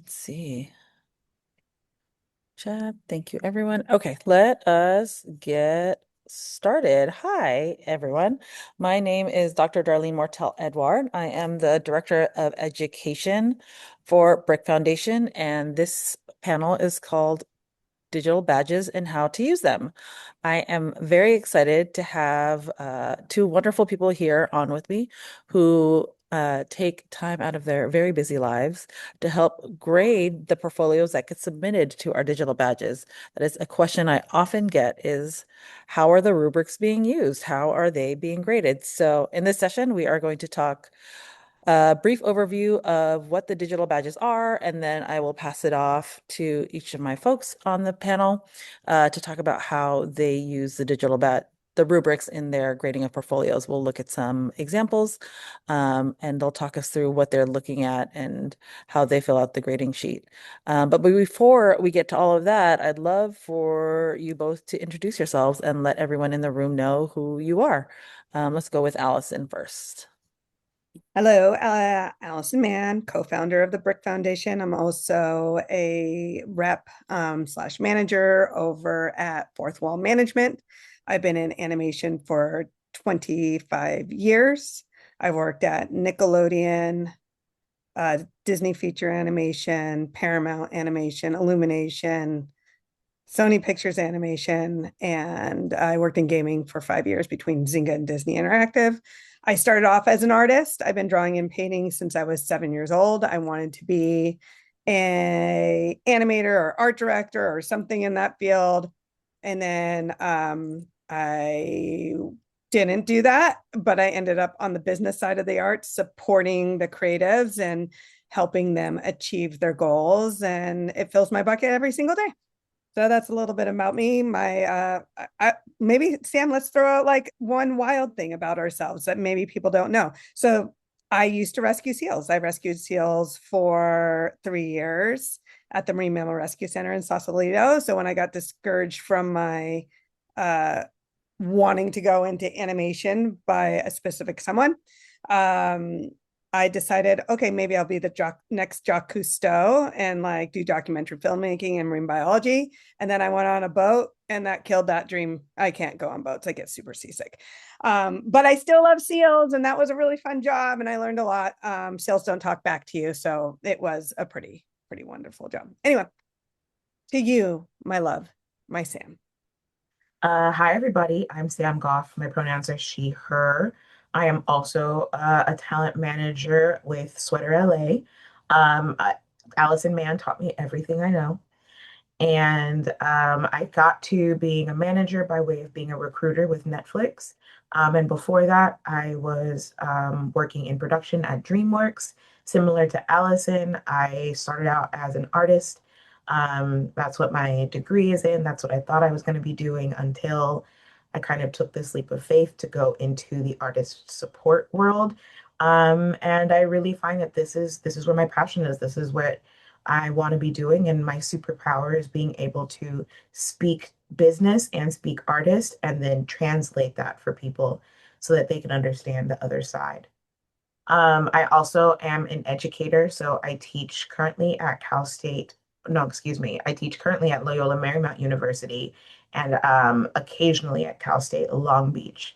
Let's see. Chat. Thank you, everyone. Okay, let us get started. Hi, everyone. My name is Dr. Darlene Mortel Edouard. I am the Director of Education for BRIC Foundation, and this panel is called Digital Badges and How to Use Them. I am very excited to have two wonderful people here on with me who take time out of their very busy lives to help grade the portfolios that get submitted to our digital badges. That is a question I often get is, how are the rubrics being used? How are they being graded? So in this session, we are going to talk a brief overview of what the digital badges are, and then I will pass it off to each of my folks on the panel to talk about how they use the rubrics in their grading of portfolios. We'll look at some examples, and they'll talk us through what they're looking at and how they fill out the grading sheet. But before we get to all of that, I'd love for you both to introduce yourselves and let everyone in the room know who you are. Let's go with Allison first. Hello, Alison Mann, co-founder of the BRIC Foundation. I'm also a rep slash manager over at Fourth Wall Management. I've been in animation for 25 years. I've worked at Nickelodeon, Disney Feature Animation, Paramount Animation, Illumination, Sony Pictures Animation, and I worked in gaming for 5 years between Zynga and Disney Interactive. I started off as an artist. I've been drawing and painting since I was 7 years old. I wanted to be an animator or art director or something in that field. And then I didn't do that, but I ended up on the business side of the arts, supporting the creatives and helping them achieve their goals. And it fills my bucket every single day. So that's a little bit about me. Maybe Sam, let's throw out like one wild thing about ourselves that maybe people don't know. So I used to rescue seals. I rescued seals for 3 years at the Marine Mammal Rescue Center in Sausalito. So when I got discouraged from my uh, wanting to go into animation by a specific someone, um, I decided, okay, maybe I'll be the next Jacques Cousteau and like do documentary filmmaking and marine biology. And then I went on a boat and that killed that dream. I can't go on boats. I get super seasick. But I still love seals and that was a really fun job and I learned a lot. Seals don't talk back to you. So it was a pretty wonderful job. Anyway, to you, my love, my Sam. Hi, everybody. I'm Sam Goff. My pronouns are she, her. I am also a talent manager with Sweater LA. Allison Mann taught me everything I know. And I got to being a manager by way of being a recruiter with Netflix. And before that, I was working in production at DreamWorks. Similar to Allison, I started out as an artist. That's what my degree is in. That's what I thought I was going to be doing until I kind of took this leap of faith to go into the artist support world. And I really find that this is where my passion is. This is what I want to be doing, and my superpower is being able to speak business and speak artist and then translate that for people so that they can understand the other side. I also am an educator, so I teach currently at Cal State. No, excuse me. I teach currently at Loyola Marymount University and occasionally at Cal State Long Beach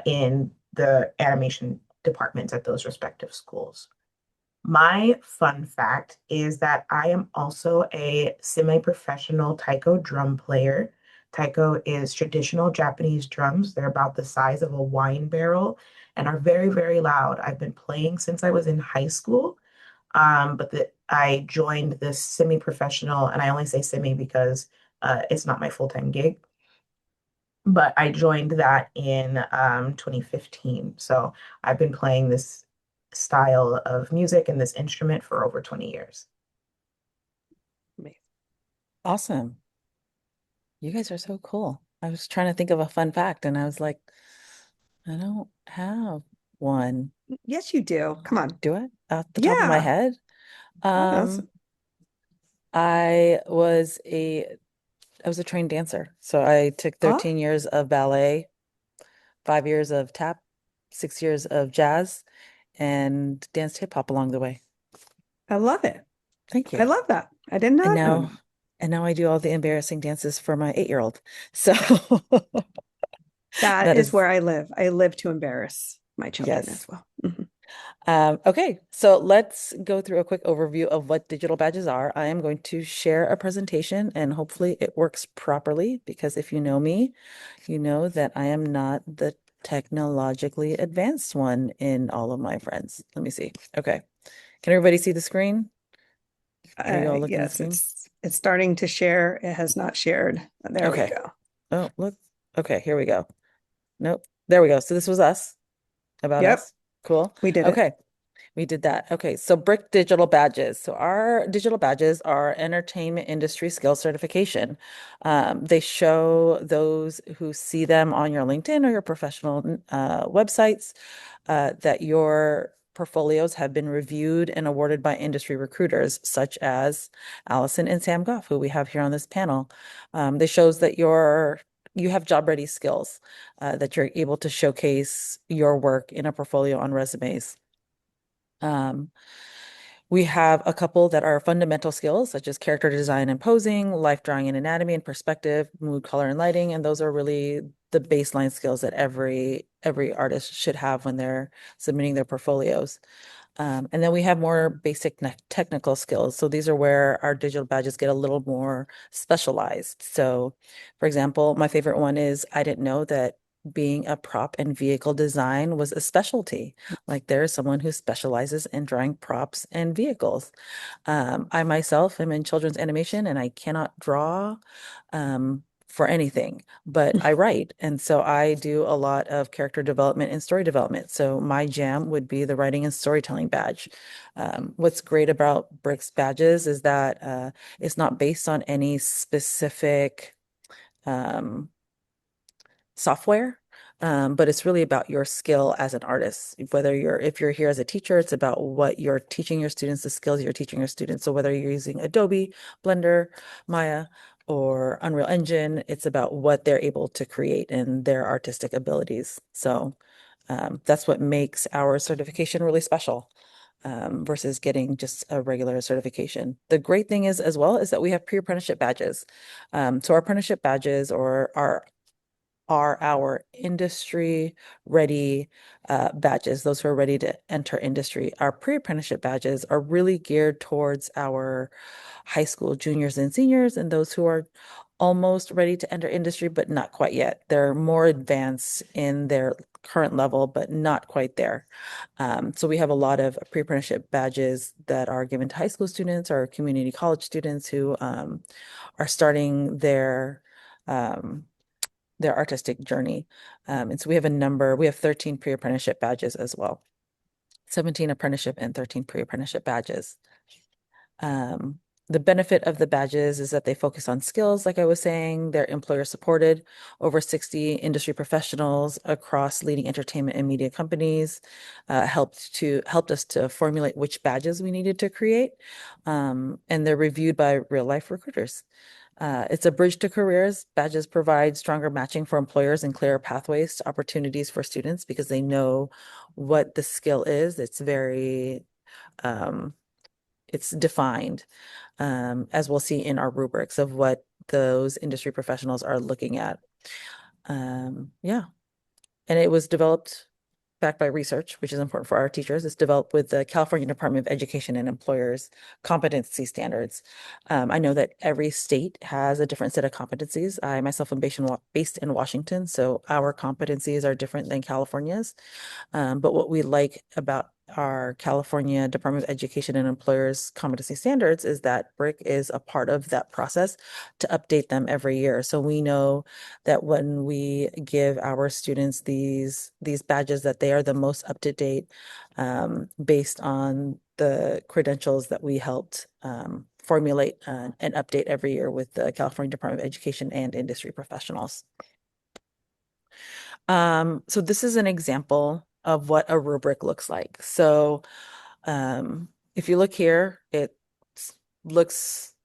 in the animation departments at those respective schools. My fun fact is that I am also a semi-professional taiko drum player. Taiko is traditional Japanese drums. They're about the size of a wine barrel and are very, very loud. I've been playing since I was in high school, but I joined this semi-professional, and I only say semi because it's not my full-time gig. But I joined that in 2015. So I've been playing this style of music and this instrument for over 20 years. Awesome. You guys are so cool. I was trying to think of a fun fact and I was like, I don't have one. Yes, you do. Come on. Do I? Off the top of my Yeah. head. Yes. Um, I was a I was a trained dancer. So I took Oh, 13 years of ballet, 5 years of tap, 6 years of jazz, and danced hip hop along the way. I love it. Thank I you. love that. I did And not know now, that. and now I do all the embarrassing dances for my 8-year-old. So That that is is, where I live. I live to embarrass my children as yes. well. Mhm. Okay, so let's go through a quick overview of what digital badges are. I am going to share a presentation and hopefully it works properly because if you know me, you know that I am not the technologically advanced one in all of my friends. Let me see. Okay. Can everybody see the screen? Are you all looking at the Yes, screen? it's starting to share. It has not shared. There we Okay. go. Oh, look. Okay, here we go. Nope. There we go. So this was us, about Yep, us. Cool. we did it. Okay. We did that. Okay, so BRIC digital badges. So our digital badges are entertainment industry skill certification. They show those who see them on your LinkedIn or your professional websites that your portfolios have been reviewed and awarded by industry recruiters, such as Alison and Sam Goff, who we have here on this panel. This shows that you have job ready skills, that you're able to showcase your work in a portfolio on resumes. Um, we have a couple that are fundamental skills, such as character design and posing, life drawing and anatomy and perspective, mood, color, and lighting. And those are really the baseline skills that every artist should have when they're submitting their portfolios. And then we have more basic technical skills. So these are where our digital badges get a little more specialized. So, for example, my favorite one is I didn't know that being a prop and vehicle design was a specialty. Like there is someone who specializes in drawing props and vehicles. I myself am in children's animation and I cannot draw for anything, but I write. And so I do a lot of character development and story development. So my jam would be the writing and storytelling badge. What's great about BRICS badges is that it's not based on any specific um, software. But it's really about your skill as an artist. If you're here as a teacher, it's about what you're teaching your students, the skills you're teaching your students. So whether you're using Adobe, Blender, Maya, or Unreal Engine, it's about what they're able to create and their artistic abilities. So that's what makes our certification really special. Versus getting just a regular certification. The great thing is, as well, is that we have pre-apprenticeship badges. So our apprenticeship badges or are our industry ready badges, those who are ready to enter industry. Our pre-apprenticeship badges are really geared towards our high school juniors and seniors and those who are almost ready to enter industry, but not quite yet. They're more advanced in their current level, but not quite there. So we have a lot of pre-apprenticeship badges that are given to high school students or community college students who are starting um, their artistic journey. And so we have 13 pre-apprenticeship badges as well, 17 apprenticeship and 13 pre-apprenticeship badges. Um, the benefit of the badges is that they focus on skills, like I was saying, they're employer supported. Over 60 industry professionals across leading entertainment and media companies helped us to formulate which badges we needed to create. And they're reviewed by real life recruiters. It's a bridge to careers. Badges provide stronger matching for employers and clearer pathways to opportunities for students because they know what the skill is. Um, it's defined, as we'll see in our rubrics of what those industry professionals are looking at. Yeah, and it was developed backed by research, which is important for our teachers. It's developed with the California Department of Education and Employers competency standards. I know that every state has a different set of competencies. I myself am based in Washington, so our competencies are different than California's. But what we like about our California Department of Education and Employers competency standards is that BRIC is a part of that process to update them every year. So we know that when we give our students these badges, that they are the most up to date based on the credentials that we helped formulate and update every year with the California Department of Education and industry professionals. So this is an example of what a rubric looks like. So if you look here,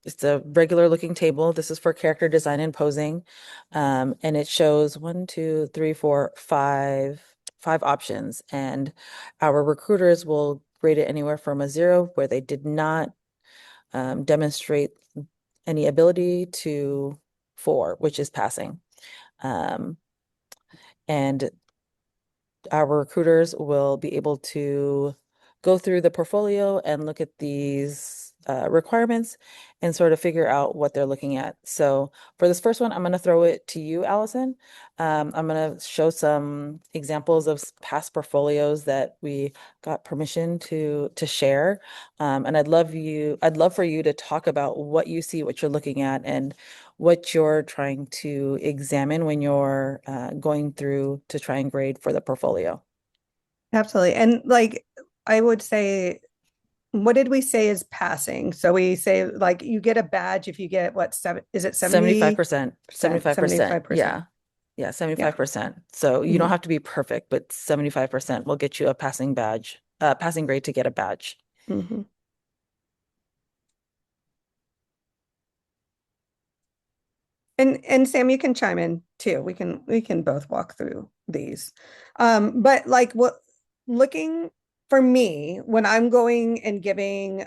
it's a regular looking table. This is for character design and posing. And it shows one, two, three, four, five options. And our recruiters will grade it anywhere from a 0, where they did not demonstrate any ability to four, which is passing. Um, and our recruiters will be able to go through the portfolio and look at these requirements and sort of figure out what they're looking at. So for this first one, I'm going to throw it to you, Allison. I'm going to show some examples of past portfolios that we got permission to share. And I'd love for you to talk about what you see, what you're looking at, and what you're trying to examine when you're going through to try and grade for the portfolio. Absolutely. And like I would say, what did we say is passing? So we say like you get a badge if you get what, seven, is it 75%, 70%, 75%. 75%? Yeah. Yeah, Yeah. 75%. So you don't Mhm. have to be perfect, but 75% will get you a passing badge, passing grade to get a badge. Mhm. And Sam, you can chime in too. We can both walk through these. But like what looking for me when I'm going and giving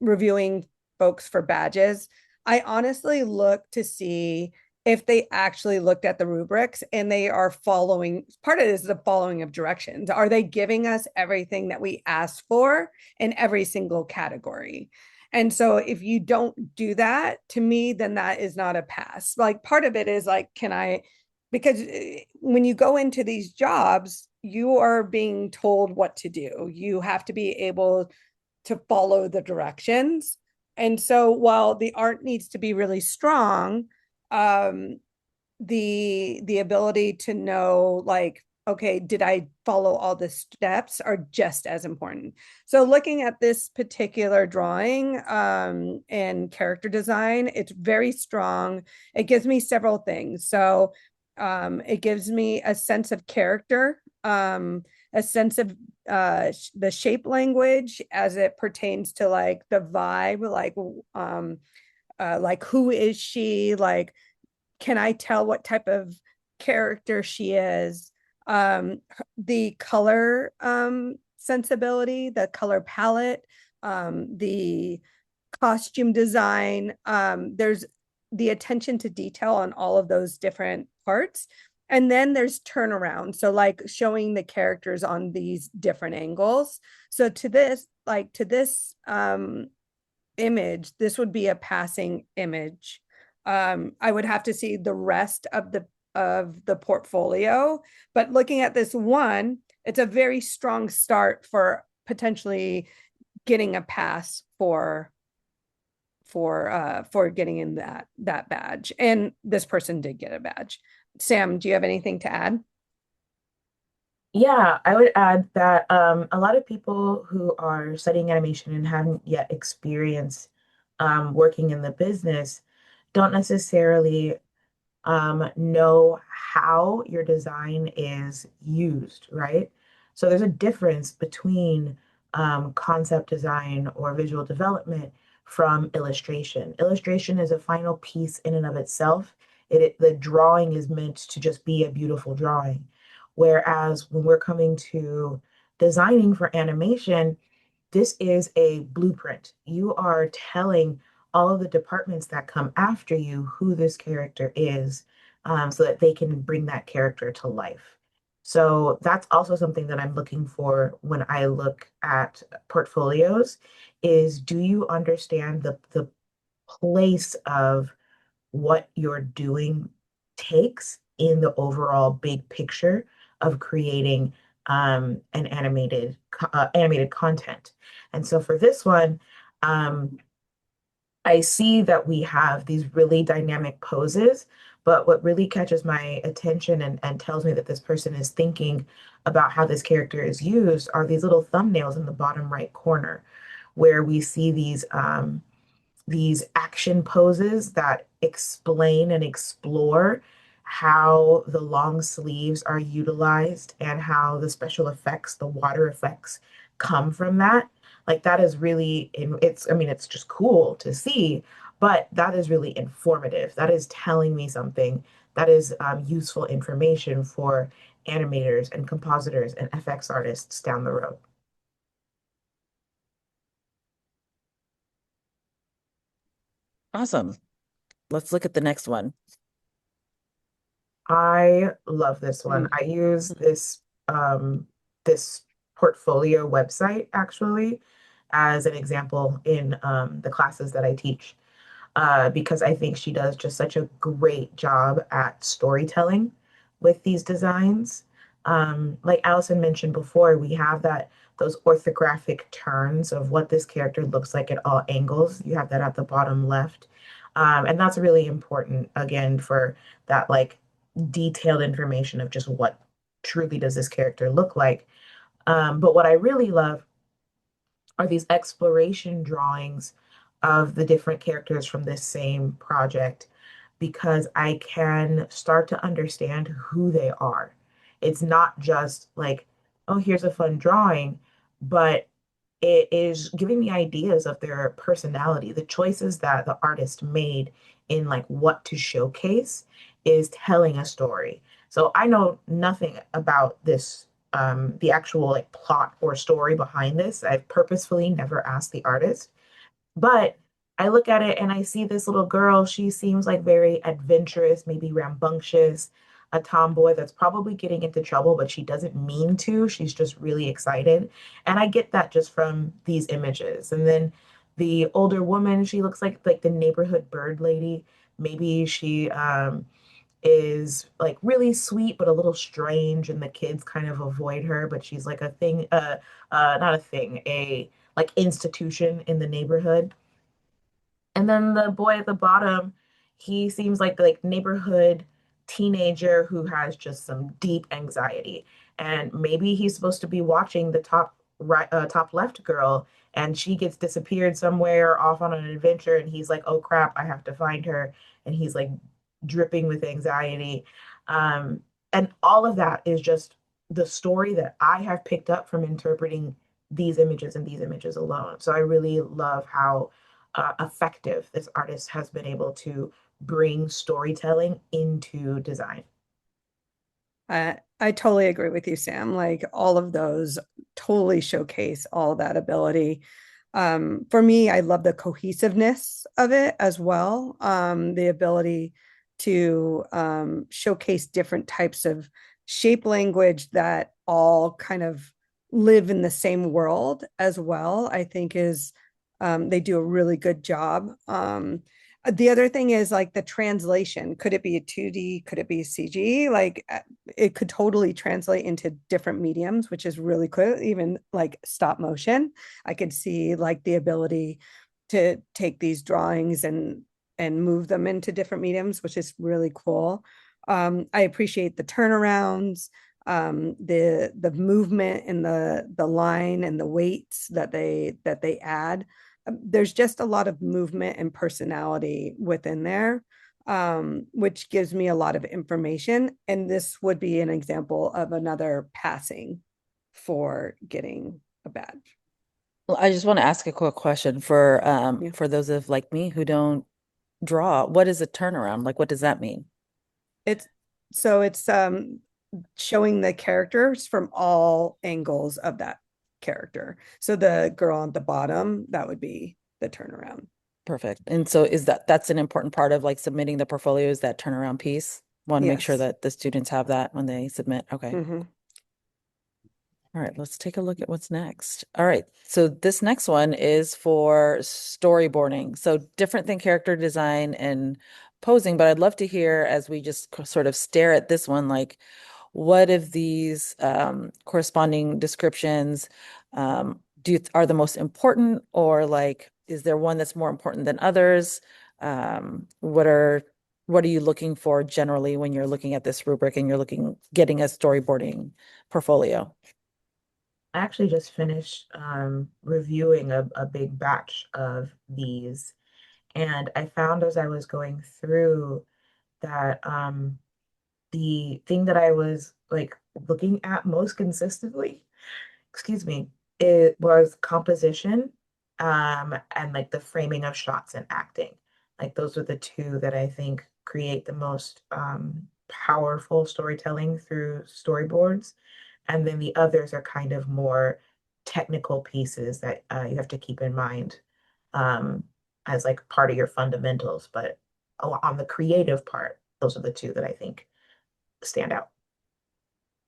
reviewing folks for badges, I honestly look to see if they actually looked at the rubrics and they are following. Part of it is the following of directions. Are they giving us everything that we asked for in every single category? And so if you don't do that, to me, then that is not a pass. Like part of it is like, can I, because when you go into these jobs, you are being told what to do. You have to be able to follow the directions. And so while the art needs to be really strong, um, the ability to know like okay, did I follow all the steps are just as important. So looking at this particular drawing and character design, it's very strong. It gives me several things. So it gives me a sense of character, a sense of the shape language as it pertains to like the vibe, like who is she, like can I tell what type of character she is? The color sensibility, the color palette, the costume design. There's the attention to detail on all of those different parts. And then there's turnaround. So, like showing the characters on these different angles. So, to this image, this would be a passing image. I would have to see the rest of the portfolio, but looking at this one, it's a very strong start for potentially getting a pass for getting in that badge. And this person did get a badge. Sam, do you have anything to add? Yeah, I would add that a lot of people who are studying animation and haven't yet experienced working in the business don't necessarily know how your design is used, right? So there's a difference between concept design or visual development from illustration. Illustration is a final piece in and of itself. The drawing is meant to just be a beautiful drawing. Whereas when we're coming to designing for animation, this is a blueprint. You are telling all of the departments that come after you who this character is, so that they can bring that character to life. So that's also something that I'm looking for when I look at portfolios is do you understand the place of what you're doing takes in the overall big picture of creating an animated content. And so for this one, um, I see that we have these really dynamic poses, but what really catches my attention and tells me that this person is thinking about how this character is used are these little thumbnails in the bottom right corner, where we see these action poses that explain and explore how the long sleeves are utilized and how the special effects, the water effects come from that. Like that is really it's I mean it's just cool to see, but that is really informative. That is telling me something. That is useful information for animators and compositors and FX artists down the road. Awesome. Let's look at the next one. I love this one. I use this portfolio website actually as an example in the classes that I teach because I think she does just such a great job at storytelling with these designs. Like Allison mentioned before, we have those orthographic turns of what this character looks like at all angles. You have that at the bottom left. And that's really important again for that like detailed information of just what truly does this character look like. But what I really love are these exploration drawings of the different characters from this same project because I can start to understand who they are. It's not just like, oh, here's a fun drawing, but it is giving me ideas of their personality. The choices that the artist made in like what to showcase is telling a story. So I know nothing about this, the actual like plot or story behind this. I've purposefully never asked the artist, but I look at it and I see this little girl. She seems like very adventurous, maybe rambunctious, a tomboy that's probably getting into trouble, but she doesn't mean to. She's just really excited. And I get that just from these images. And then the older woman, she looks like the neighborhood bird lady. Maybe she is like really sweet but a little strange and the kids kind of avoid her, but she's like a thing not a thing, a like institution in the neighborhood. And then the boy at the bottom, he seems like neighborhood teenager who has just some deep anxiety. And maybe he's supposed to be watching the top right, top left girl, and she gets disappeared somewhere off on an adventure, and he's like, "Oh crap, I have to find her." And he's like dripping with anxiety. Um, and all of that is just the story that I have picked up from interpreting these images and these images alone. So I really love how effective this artist has been able to bring storytelling into design. I totally agree with you, Sam. Like all of those totally showcase all that ability. For me, I love the cohesiveness of it as well. The ability to showcase different types of shape language that all kind of live in the same world as well, I think is they do a really good job. The other thing is like the translation. Could it be a 2D? Could it be CG? Like it could totally translate into different mediums, which is really cool. Even like stop motion, I could see like the ability to take these drawings and move them into different mediums, which is really cool. I appreciate the turnarounds, the movement and the line and the weights that they add. There's just a lot of movement and personality within there, which gives me a lot of information. And this would be an example of another passing for getting a badge. Well, I just want to ask a quick question Yeah. for those of like me who don't draw. What is a turnaround? Like what does that mean? It's it's showing the characters from all angles of that character. So the girl at the bottom, that would be the turnaround. Perfect. And so is that's an important part of like submitting the portfolio is that turnaround piece? Want to make sure Yes. that the students have that when they submit. Okay. Hmm. All right, let's take a look at what's next. All right, so this next one is for storyboarding. So different than character design and posing, but I'd love to hear as we just sort of stare at this one, like what of these corresponding descriptions are the most important, or like is there one that's more important than others? What are you looking for generally when you're looking at this rubric and you're getting a storyboarding portfolio? I actually just finished reviewing a big batch of these, and I found as I was going through that the thing that I was like looking at most consistently, excuse me, it was composition, and like the framing of shots and acting. Like those are the two that I think create the most powerful storytelling through storyboards. And then the others are kind of more technical pieces that you have to keep in mind. Um, as like part of your fundamentals, but on the creative part, those are the two that I think stand out.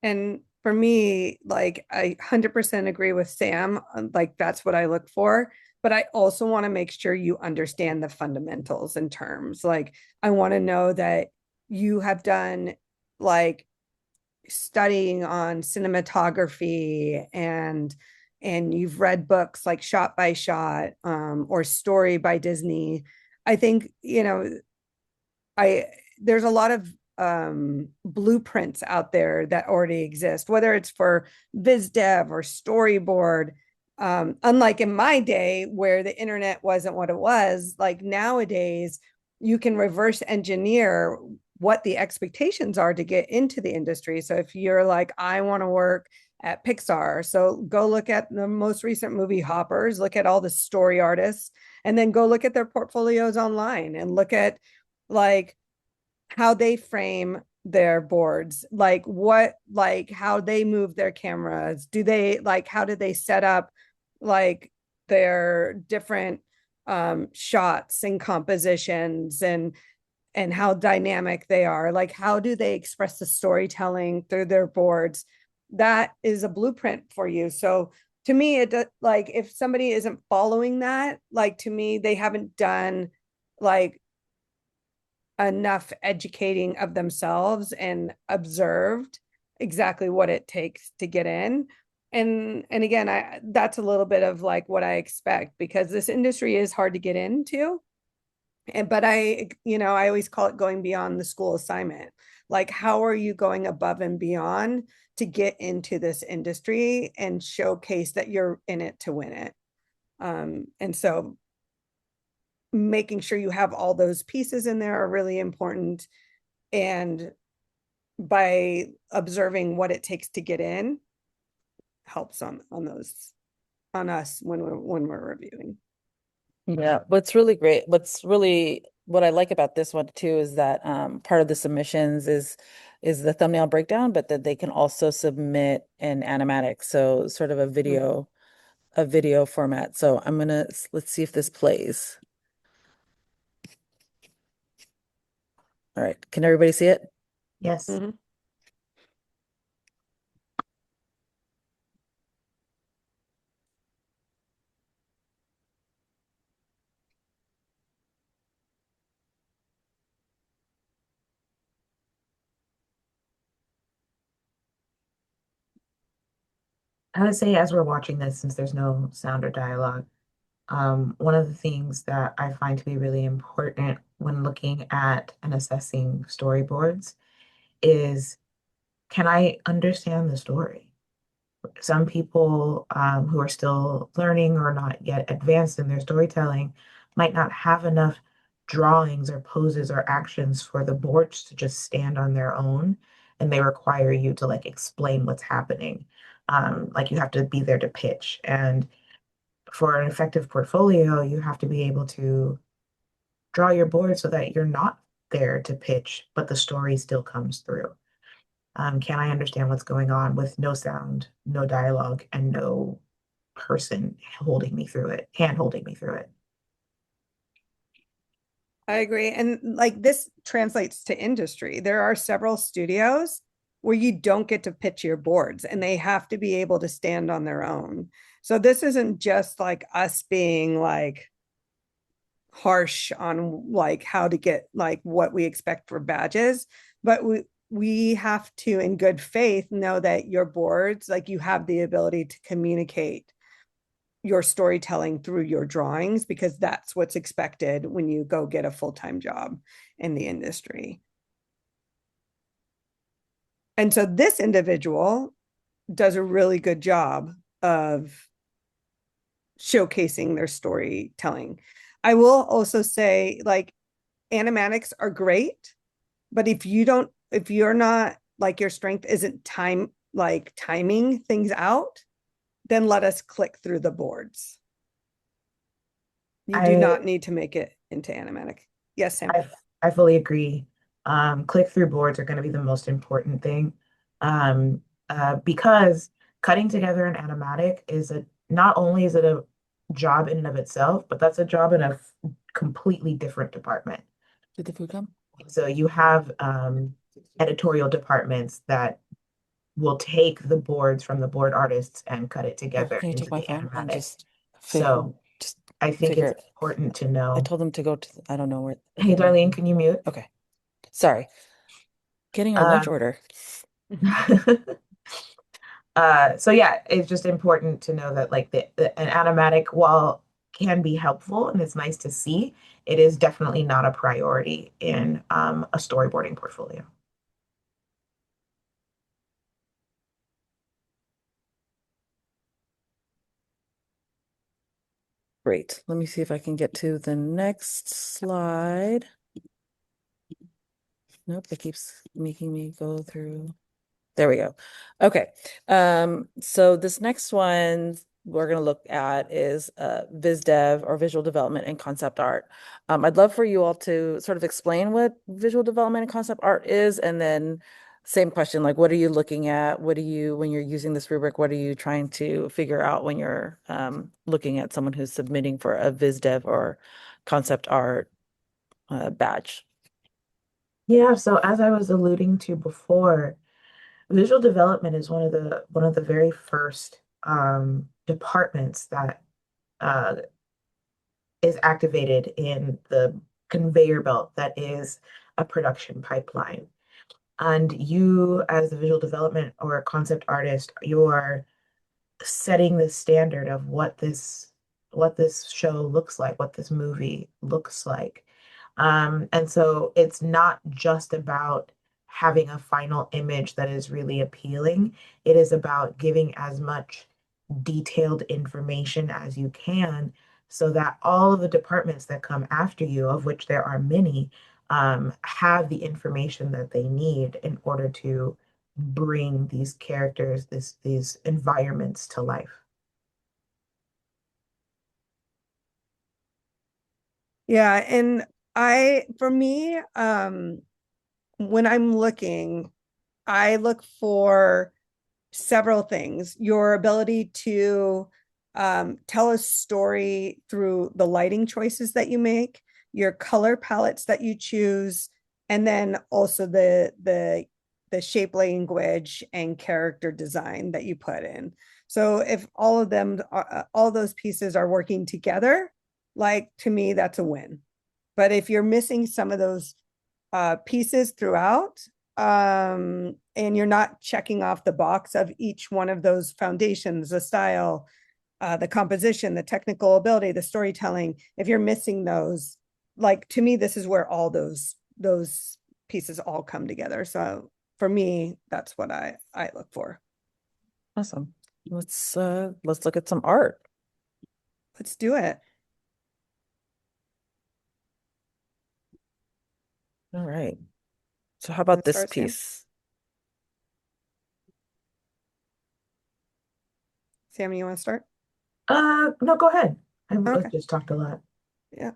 And for me, like I 100% agree with Sam. Like that's what I look for. But I also want to make sure you understand the fundamentals and terms. Like I want to know that you have done like studying on cinematography and you've read books like Shot by Shot or Story by Disney. I think, I there's a lot of blueprints out there that already exist, whether it's for biz dev or storyboard. Unlike in my day where the internet wasn't what it was, like nowadays you can reverse engineer what the expectations are to get into the industry. So if you're like, I want to work at Pixar, so go look at the most recent movie Hoppers, look at all the story artists, and then go look at their portfolios online and look at like how they frame their boards, like what, like how they move their cameras. Do they like, how do they set up like their different shots and compositions and how dynamic they are, like how do they express the storytelling through their boards. That is a blueprint for you. So to me it like if somebody isn't following that, like to me they haven't done like enough educating of themselves and observed exactly what it takes to get in. And again, I that's a little bit of like what I expect because this industry is hard to get into. And but I always call it going beyond the school assignment. Like how are you going above and beyond to get into this industry and showcase that you're in it to win it? And so making sure you have all those pieces in there are really important. And by observing what it takes to get in helps on those on us when we're reviewing. Yeah, what I like about this one too is that part of the submissions is the thumbnail breakdown, but that they can also submit an animatic, so sort of a video format. So let's see if this plays. All right, can everybody see it? Yes. Mm-hmm. I would say as we're watching this, since there's no sound or dialogue, one of the things that I find to be really important when looking at and assessing storyboards is, can I understand the story? Some people who are still learning or not yet advanced in their storytelling might not have enough drawings or poses or actions for the boards to just stand on their own, and they require you to like explain what's happening. Like you have to be there to pitch. And for an effective portfolio, you have to be able to draw your board so that you're not there to pitch, but the story still comes through. Can I understand what's going on with no sound, no dialogue, and no person holding me through it, hand holding me through it? I agree. And like this translates to industry. There are several studios where you don't get to pitch your boards and they have to be able to stand on their own. So this isn't just like us being like harsh on like how to get like what we expect for badges, but we have to in good faith know that your boards, like you have the ability to communicate your storytelling through your drawings because that's what's expected when you go get a full-time job in the industry. And so this individual does a really good job of showcasing their storytelling. I will also say like animatics are great, but if you're not like your strength isn't timing things out, then let us click through the boards. You do I not need to make it into animatic. Yes, Sam. I I fully agree. Click-through boards are going to be the most important thing, because cutting together an animatic is a not only is it a job in and of itself, but that's a job in a completely different department. Did the food come? So you have editorial departments that will take the boards from the board artists and cut it Oh, together can you take into my the phone and animatic. figure So just I think figure it's it? important to I know. told them to go to, I don't know where. Hey, Okay, never Darlene, mind. can you mute? Okay. Sorry. Getting our lunch Um, order. so yeah, it's just important to know that like an animatic, while can be helpful and it's nice to see, it is definitely not a priority in a storyboarding portfolio. Great. Let me see if I can get to the next slide. Nope, it keeps making me go through. There we go. Okay. So this next one we're going to look at is Viz Dev or visual development and concept art. I'd love for you all to sort of explain what visual development and concept art is, and then same question, like what are you looking at? What do you, when you're using this rubric, what are you trying to figure out when you're looking at someone who's submitting for a Viz Dev or concept art badge? Yeah, so as I was alluding to before, visual development is one of the very first departments that is activated in the conveyor belt that is a production pipeline. And you, as a visual development or a concept artist, you're setting the standard of what this show looks like, what this movie looks like. And so it's not just about having a final image that is really appealing. It is about giving as much detailed information as you can so that all of the departments that come after you, of which there are many, have the information that they need in order to bring these characters, these environments to life. Yeah, and for me, when I'm looking, I look for several things. Your ability to tell a story through the lighting choices that you make, your color palettes that you choose, and then also the shape language and character design that you put in. So if all of them, all those pieces are working together, like to me, that's a win. But if you're missing some of those pieces throughout, and you're not checking off the box of each one of those foundations, the style, the composition, the technical ability, the storytelling. If you're missing those, like to me, this is where all those pieces all come together. So for me, that's what I look for. Awesome. Let's look at some art. Let's do it. All right. So how You about want to this start, Sam? piece? Sam, you want to start? No, go ahead. I've Okay. just talked a lot. Yeah.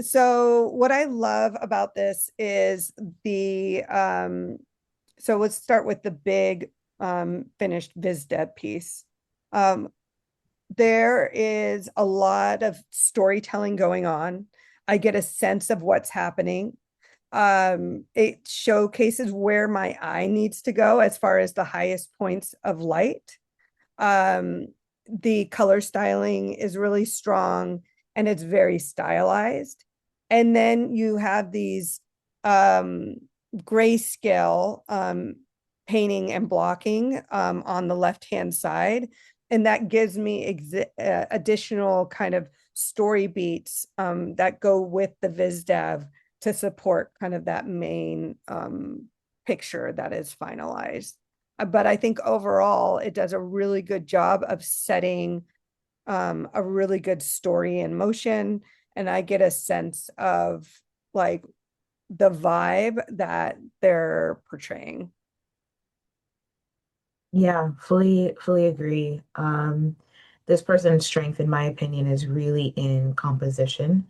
So what I love about this is so let's start with the big finished Viz Dev piece. Um, there is a lot of storytelling going on. I get a sense of what's happening. It showcases where my eye needs to go as far as the highest points of light. Um, the color styling is really strong and it's very stylized. And then you have these um, grayscale painting and blocking on the left hand side. And that gives me additional kind of story beats that go with the VizDev to support kind of that main picture that is finalized. But I think overall it does a really good job of setting a really good story in motion. And I get a sense of like the vibe that they're portraying. Yeah, fully agree. This person's strength, in my opinion, is really in composition.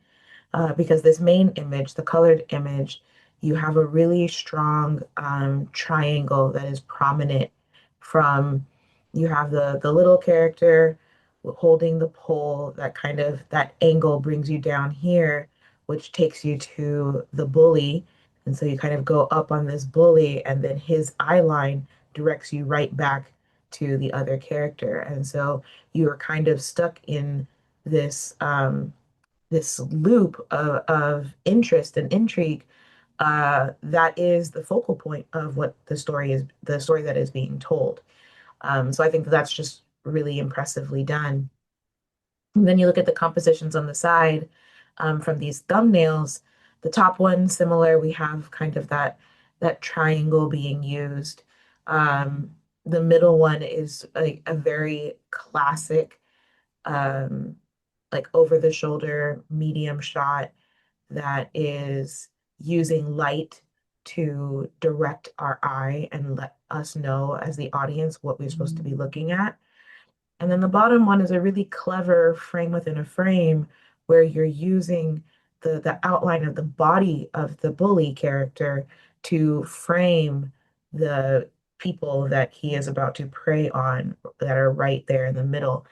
Because this main image, the colored image, you have a really strong triangle that is prominent from, you have the little character holding the pole, that kind of, that angle brings you down here, which takes you to the bully. And so you kind of go up on this bully, and then his eye line directs you right back to the other character. And so you are kind of stuck in this this loop of interest and intrigue that is the focal point of what the story that is being told. So I think that's just really impressively done. And then you look at the compositions on the side from these thumbnails. The top one, similar, we have kind of that triangle being used. Um, the middle one is like a very classic, um, like over the shoulder medium shot that is using light to direct our eye and let us know as the audience what we're supposed to be looking at. And then the bottom one is a really clever frame within a frame where you're using the outline of the body of the bully character to frame the people that he is about to prey on that are right there in the middle.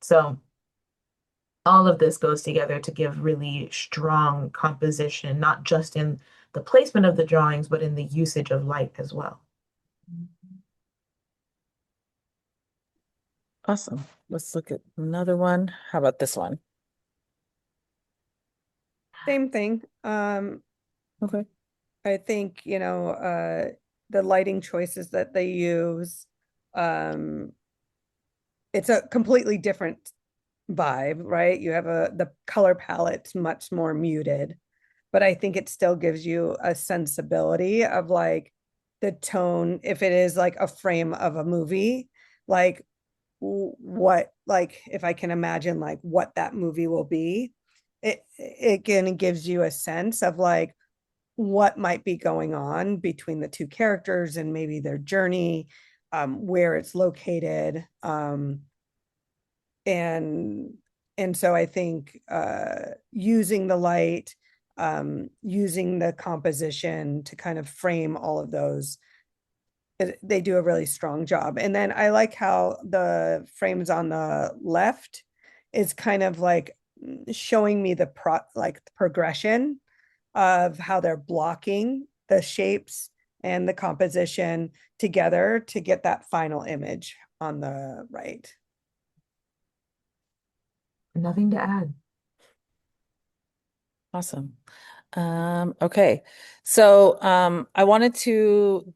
So all of this goes together to give really strong composition, not just in the placement of the drawings, but in the usage of light as well. Awesome. Let's look at another one. How about this one? Same thing. Okay. I think, the lighting choices that they use, um, it's a completely different vibe, right? You have the color palette's much more muted, but I think it still gives you a sensibility of like the tone, if it is like a frame of a movie, like what, like if I can imagine like what that movie will be, it again gives you a sense of like what might be going on between the two characters and maybe their journey, where it's located, and so I think using the light, using the composition to kind of frame all of those, they do a really strong job. And then I like how the frames on the left is kind of like showing me like the progression of how they're blocking the shapes and the composition together to get that final image on the right. Nothing to add. Awesome. Okay. So I wanted to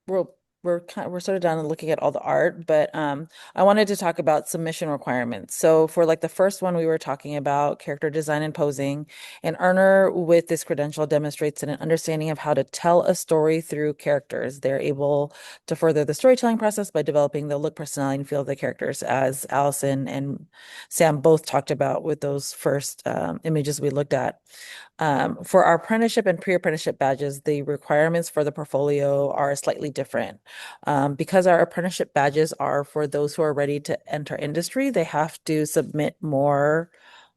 we're we're sort of done looking at all the art, but I wanted to talk about submission requirements. So for like the first one, we were talking about character design and posing. An earner with this credential demonstrates an understanding of how to tell a story through characters. They're able to further the storytelling process by developing the look, personality, and feel of the characters, as Allison and Sam both talked about with those first images we looked at. For our apprenticeship and pre-apprenticeship badges, the requirements for the portfolio are slightly different. Because our apprenticeship badges are for those who are ready to enter industry, they have to submit more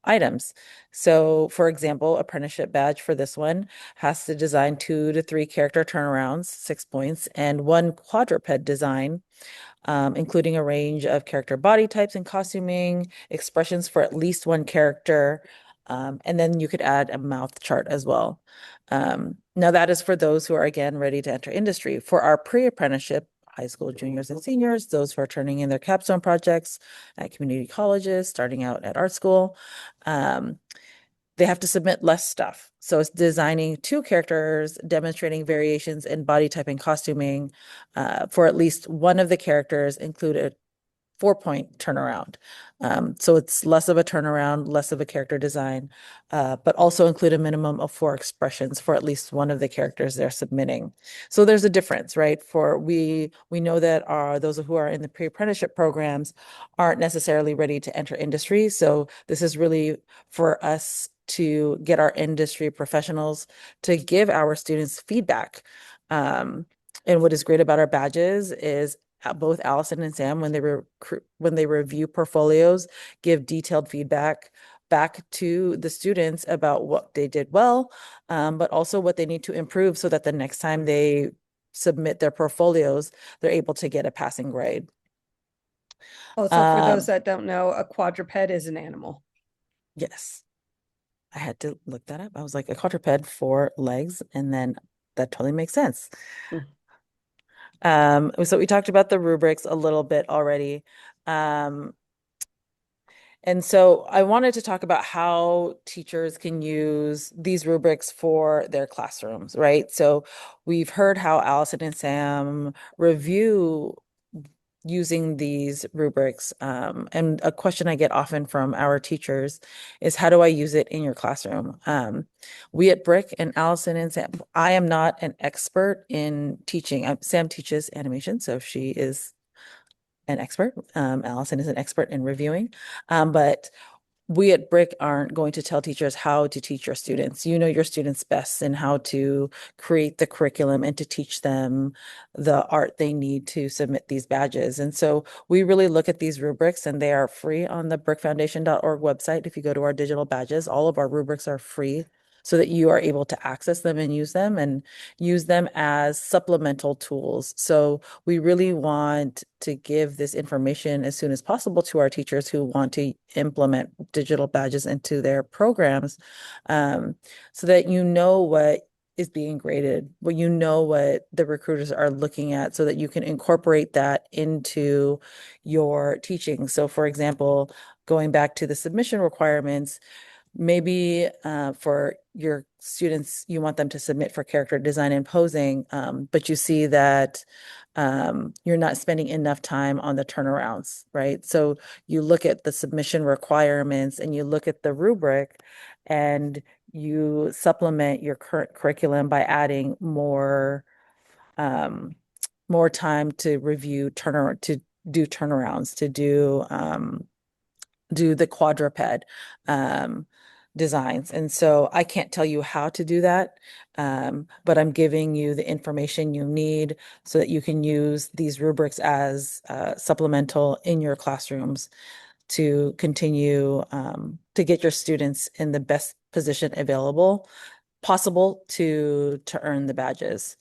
items. So, for example, apprenticeship badge for this one has to design 2 to 3 character turnarounds, 6 points, and 1 quadruped design, including a range of character body types and costuming, expressions for at least 1 character, and then you could add a mouth chart as well. Now that is for those who are again ready to enter industry. For our pre-apprenticeship, high school juniors and seniors, those who are turning in their capstone projects at community colleges, starting out at art school, um, they have to submit less stuff. So it's designing 2 characters, demonstrating variations in body type and costuming. For at least one of the characters, include a 4 point turnaround. So it's less of a turnaround, less of a character design, but also include a minimum of 4 expressions for at least one of the characters they're submitting. So there's a difference, right? For we know that those who are in the pre-apprenticeship programs aren't necessarily ready to enter industry. So this is really for us to get our industry professionals to give our students feedback. And what is great about our badges is both Allison and Sam, when they review portfolios, give detailed feedback back to the students about what they did well, but also what they need to improve so that the next time they submit their portfolios, they're able to get a passing grade. Also, for those Um, that don't know, a quadruped is an animal. yes. I had to look that up. I was like, a quadruped, four legs, and then that totally makes sense. Mm. So we talked about the rubrics a little bit already. Um, and so I wanted to talk about how teachers can use these rubrics for their classrooms, right? So we've heard how Allison and Sam review using these rubrics. And a question I get often from our teachers is, how do I use it in your classroom? We at BRIC and Allison and Sam, I am not an expert in teaching. Sam teaches animation, so she is an expert. Allison is an expert in reviewing. But we at BRIC aren't going to tell teachers how to teach your students. You know your students best and how to create the curriculum and to teach them the art they need to submit these badges. And so we really look at these rubrics, and they are free on the brickfoundation.org website. If you go to our digital badges, all of our rubrics are free so that you are able to access them and use them as supplemental tools. So we really want to give this information as soon as possible to our teachers who want to implement digital badges into their programs, um, so that you know what is being graded, what the recruiters are looking at, so that you can incorporate that into your teaching. So, for example, going back to the submission requirements, maybe for your students, you want them to submit for character design and posing, but you see that you're not spending enough time on the turnarounds, right? So you look at the submission requirements and you look at the rubric, and you supplement your current curriculum by adding um, more time to review to do turnarounds, to do the quadruped um, designs. And so I can't tell you how to do that, but I'm giving you the information you need so that you can use these rubrics as supplemental in your classrooms to continue to get your students in the best position available possible to earn the badges.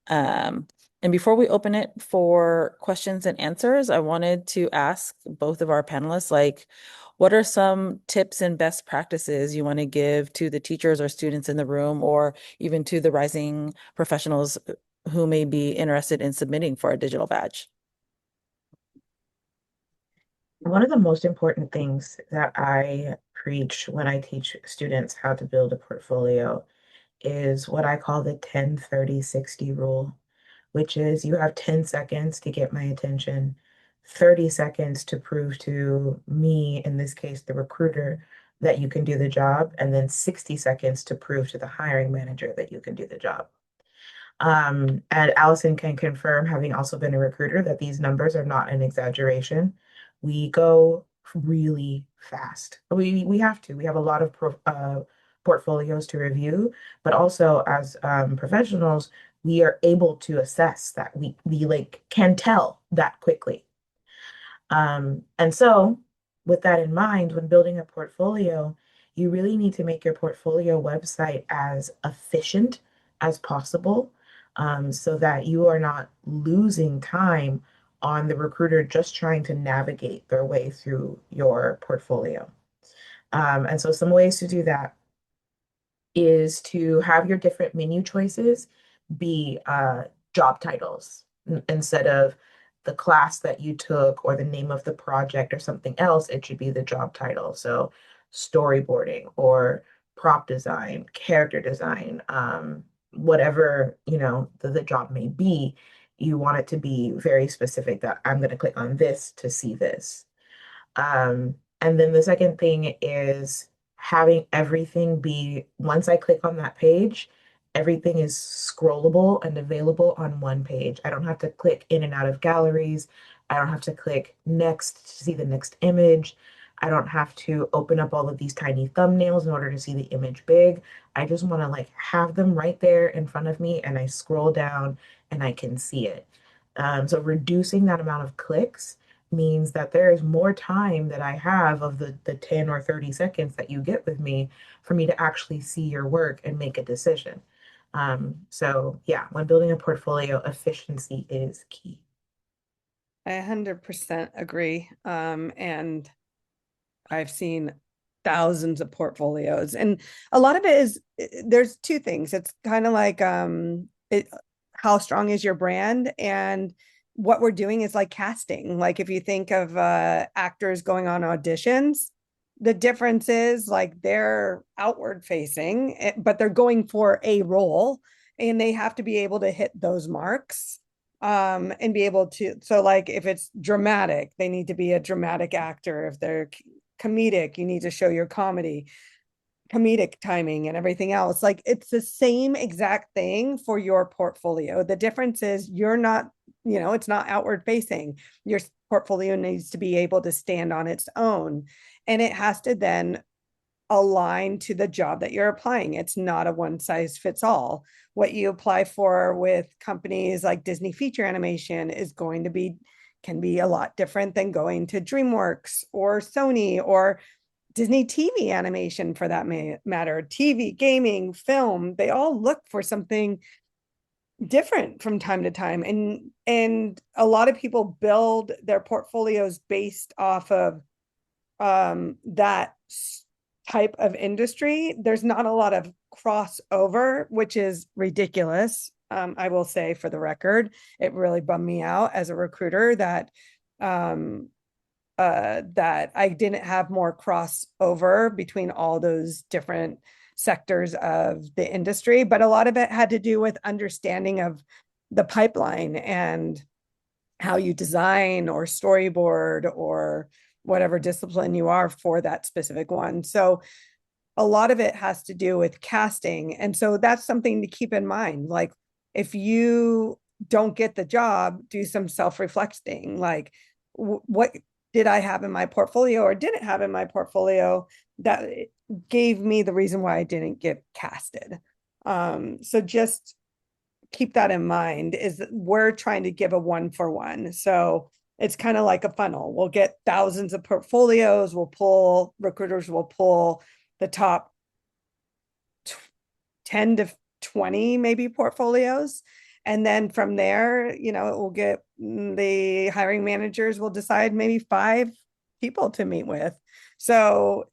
Um, and before we open it for questions and answers, I wanted to ask both of our panelists, like, what are some tips and best practices you want to give to the teachers or students in the room, or even to the rising professionals who may be interested in submitting for a digital badge? One of the most important things that I preach when I teach students how to build a portfolio is what I call the 10-30-60 rule, which is you have 10 seconds to get my attention, 30 seconds to prove to me, in this case, the recruiter, that you can do the job, and then 60 seconds to prove to the hiring manager that you can do the job. And Allison can confirm, having also been a recruiter, that these numbers are not an exaggeration. We go really fast. We have to. We have a lot of portfolios to review, but also as professionals, we are able to assess that we like can tell that quickly. And so, with that in mind, when building a portfolio, you really need to make your portfolio website as efficient as possible, so that you are not losing time on the recruiter just trying to navigate their way through your portfolio. And so, some ways to do that is to have your different menu choices be job titles instead of the class that you took or the name of the project or something else. It should be the job title. So storyboarding or prop design, character design, whatever the job may be, you want it to be very specific that I'm going to click on this to see this. And then the second thing is having everything be, once I click on that page, everything is scrollable and available on one page. I don't have to click in and out of galleries. I don't have to click next to see the next image. I don't have to open up all of these tiny thumbnails in order to see the image big. I just want to like have them right there in front of me, and I scroll down and I can see it. So reducing that amount of clicks means that there is more time that I have of the 10 or 30 seconds that you get with me for me to actually see your work and make a decision. So yeah, when building a portfolio, efficiency is key. I 100% agree. And I've seen thousands of portfolios. And a lot of it is there's two things. It's kind of like how strong is your brand, and what we're doing is like casting. Like if you think of actors going on auditions, the difference is like they're outward facing, but they're going for a role, and they have to be able to hit those marks, and be able to, so like if it's dramatic, they need to be a dramatic actor. If they're comedic, you need to show your comedic timing and everything else. Like it's the same exact thing for your portfolio. The difference is you're not, it's not outward facing. Your portfolio needs to be able to stand on its own, and it has to then align to the job that you're applying. It's not a one size fits all. What you apply for with companies like Disney Feature Animation is going to be, can be a lot different than going to DreamWorks or Sony or Disney TV Animation for that matter. TV, gaming, film, they all look for something different from time to time. And a lot of people build their portfolios based off of that type of industry. There's not a lot of crossover, which is ridiculous. I will say, for the record, it really bummed me out as a recruiter that that I didn't have more crossover between all those different sectors of the industry. But a lot of it had to do with understanding of the pipeline and how you design or storyboard or whatever discipline you are for that specific one. So a lot of it has to do with casting. And so that's something to keep in mind. Like if you don't get the job, do some self-reflecting. Like what did I have in my portfolio or didn't have in my portfolio that gave me the reason why I didn't get casted? So just keep that in mind, is that we're trying to give a 1-for-1. So it's kind of like a funnel. We'll get thousands of portfolios. Recruiters will pull the top 10 to 20 maybe portfolios. And then from there, it will get, the hiring managers will decide maybe 5 people to meet with. So,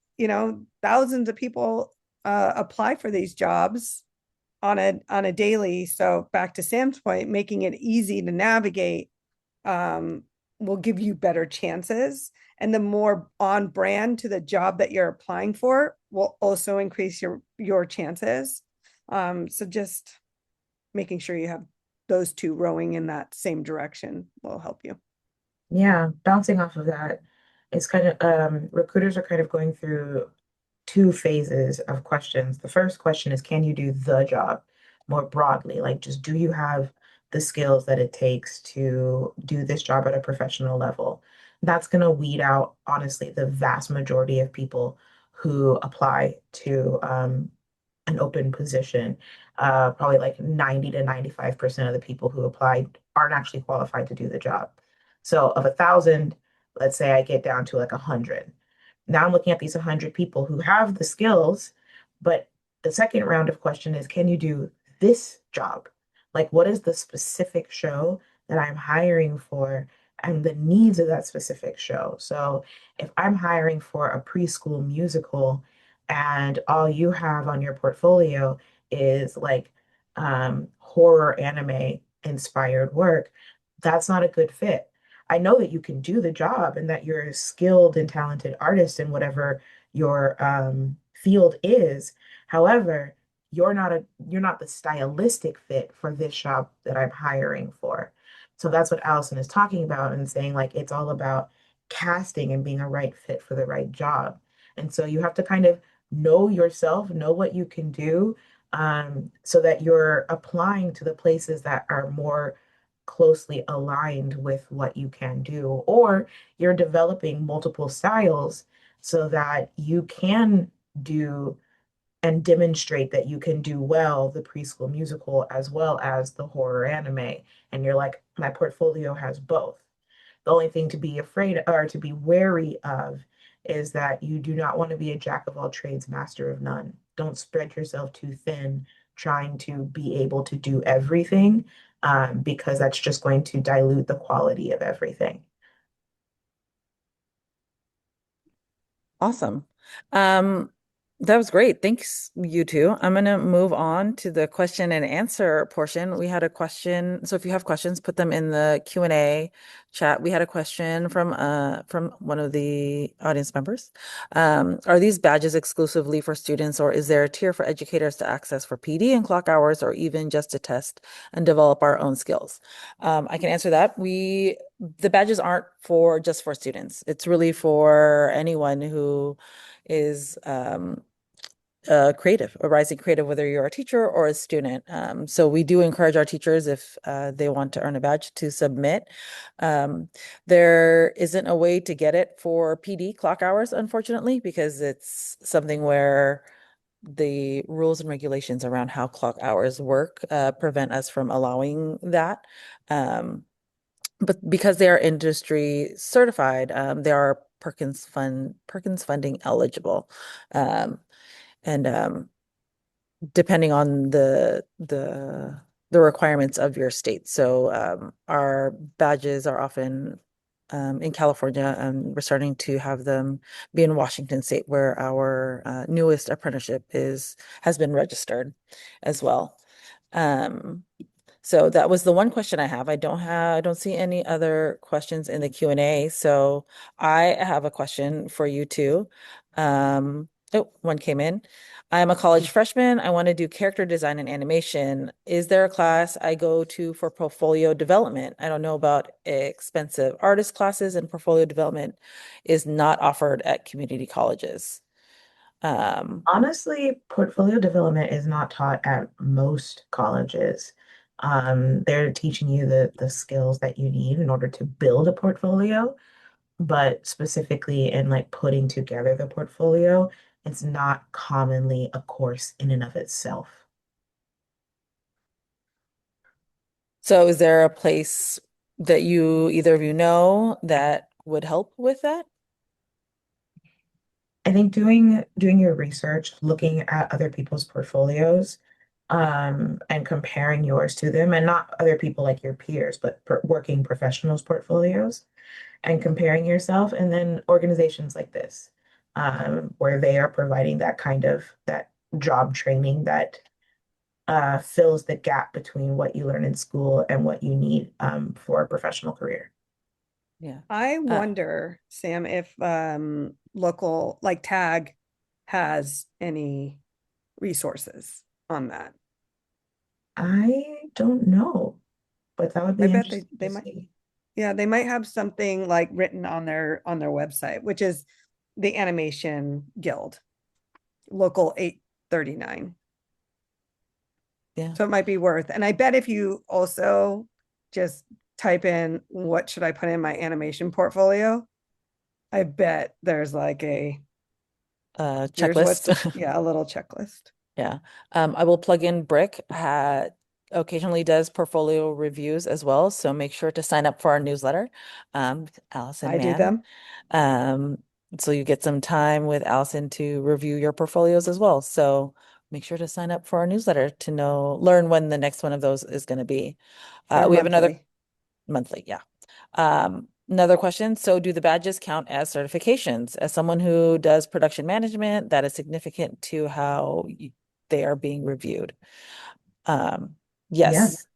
thousands of people apply for these jobs on a daily. So back to Sam's point, making it easy to navigate will give you better chances. And the more on brand to the job that you're applying for will also increase your chances. So just making sure you have those two rowing in that same direction will help you. Yeah, bouncing off of that, it's kind of recruiters are kind of going through two phases of questions. The first question is, can you do the job more broadly? Like, just do you have the skills that it takes to do this job at a professional level? That's going to weed out, honestly, the vast majority of people who apply to an open position. Probably like 90 to 95% of the people who applied aren't actually qualified to do the job. So of 1,000, let's say I get down to like 100. Now I'm looking at these 100 people who have the skills, but the second round of question is, can you do this job? Like, what is the specific show that I'm hiring for and the needs of that specific show? So if I'm hiring for a preschool musical and all you have on your portfolio is like horror anime inspired work, that's not a good fit. I know that you can do the job and that you're a skilled and talented artist in whatever your field is. However, you're not the stylistic fit for this job that I'm hiring for. So that's what Allison is talking about and saying like it's all about casting and being a right fit for the right job. And so you have to kind of know yourself, know what you can do, so that you're applying to the places that are more closely aligned with what you can do, or you're developing multiple styles so that you can do and demonstrate that you can do well the preschool musical as well as the horror anime. And you're like, my portfolio has both. The only thing to be afraid or to be wary of is that you do not want to be a jack of all trades, master of none. Don't spread yourself too thin trying to be able to do everything, because that's just going to dilute the quality of everything. Awesome. Um, that was great. Thanks, you two. I'm going to move on to the question and answer portion. We had a question. So if you have questions, put them in the Q&A chat. We had a question from one of the audience members. Are these badges exclusively for students, or is there a tier for educators to access for PD and clock hours, or even just to test and develop our own skills? I can answer that. The badges aren't for just for students. It's really for anyone who is creative, a rising creative, whether you're a teacher or a student. So we do encourage our teachers if they want to earn a badge to submit. Um, there isn't a way to get it for PD clock hours, unfortunately, because it's something where the rules and regulations around how clock hours work prevent us from allowing that. But because they are industry certified, they are Perkins funding eligible. Um, and depending on the requirements of your state. So our badges are often in California, and we're starting to have them be in Washington State, where our newest apprenticeship is has been registered as well. Um, so that was the one question I have. I don't see any other questions in the Q&A. So I have a question for you too. Oh, one came in. I'm a college freshman. I want to do character design and animation. Is there a class I go to for portfolio development? I don't know about expensive artist classes, and portfolio development is not offered at community colleges. Um, Honestly, portfolio development is not taught at most colleges. They're teaching you the skills that you need in order to build a portfolio, but specifically in like putting together the portfolio, it's not commonly a course in and of itself. So is there a place that you either of you know that would help with that? I think doing your research, looking at other people's portfolios, and comparing yours to them, and not other people like your peers, but working professionals' portfolios, and comparing yourself, and then organizations like this, where they are providing that kind of that job training that fills the gap between what you learn in school and what you need for a professional career. Yeah. I Uh, wonder, Sam, if local like Tag has any resources on that. I don't know, but that would I be bet interesting they to might. see. Yeah, they might have something like written on their website, which is the Animation Guild, local 839. yeah. So it might be worth. And I bet if you also just type in what should I put in my animation portfolio, I bet there's like a here's Checklist. what's yeah, a little checklist. Yeah. I will plug in BRIC. Occasionally does portfolio reviews as well. So make sure to sign up for our newsletter, Alison I do Mann. them. Um, so you get some time with Allison to review your portfolios as well. So make sure to sign up for our newsletter to learn when the next one of those is going to be. They're We have another monthly. monthly, yeah. Another question. So do the badges count as certifications? As someone who does production management, that is significant to how they are being reviewed. Um, Yeah. yes.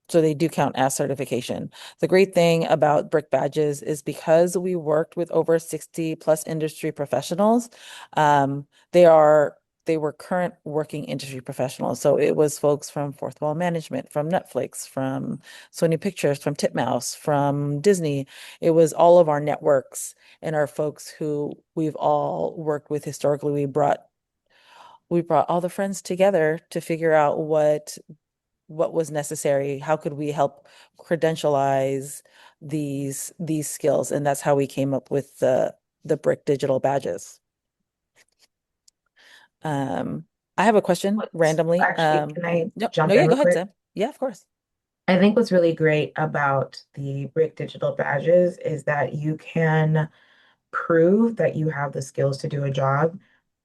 So they do count as certification. The great thing about BRIC badges is because we worked with over 60 plus industry professionals, um, they are they were current working industry professionals. So it was folks from Fourth Wall Management, from Netflix, from Sony Pictures, from Titmouse, from Disney. It was all of our networks and our folks who we've all worked with historically. We brought all the friends together to figure out what was necessary, how could we help credentialize these skills, and that's how we came up with the BRIC digital badges. um I have a question randomly. Actually, can I No, no, jump yeah, in go real ahead, quick? Sam. Yeah, of course. I think what's really great about the BRIC digital badges is that you can prove that you have the skills to do a job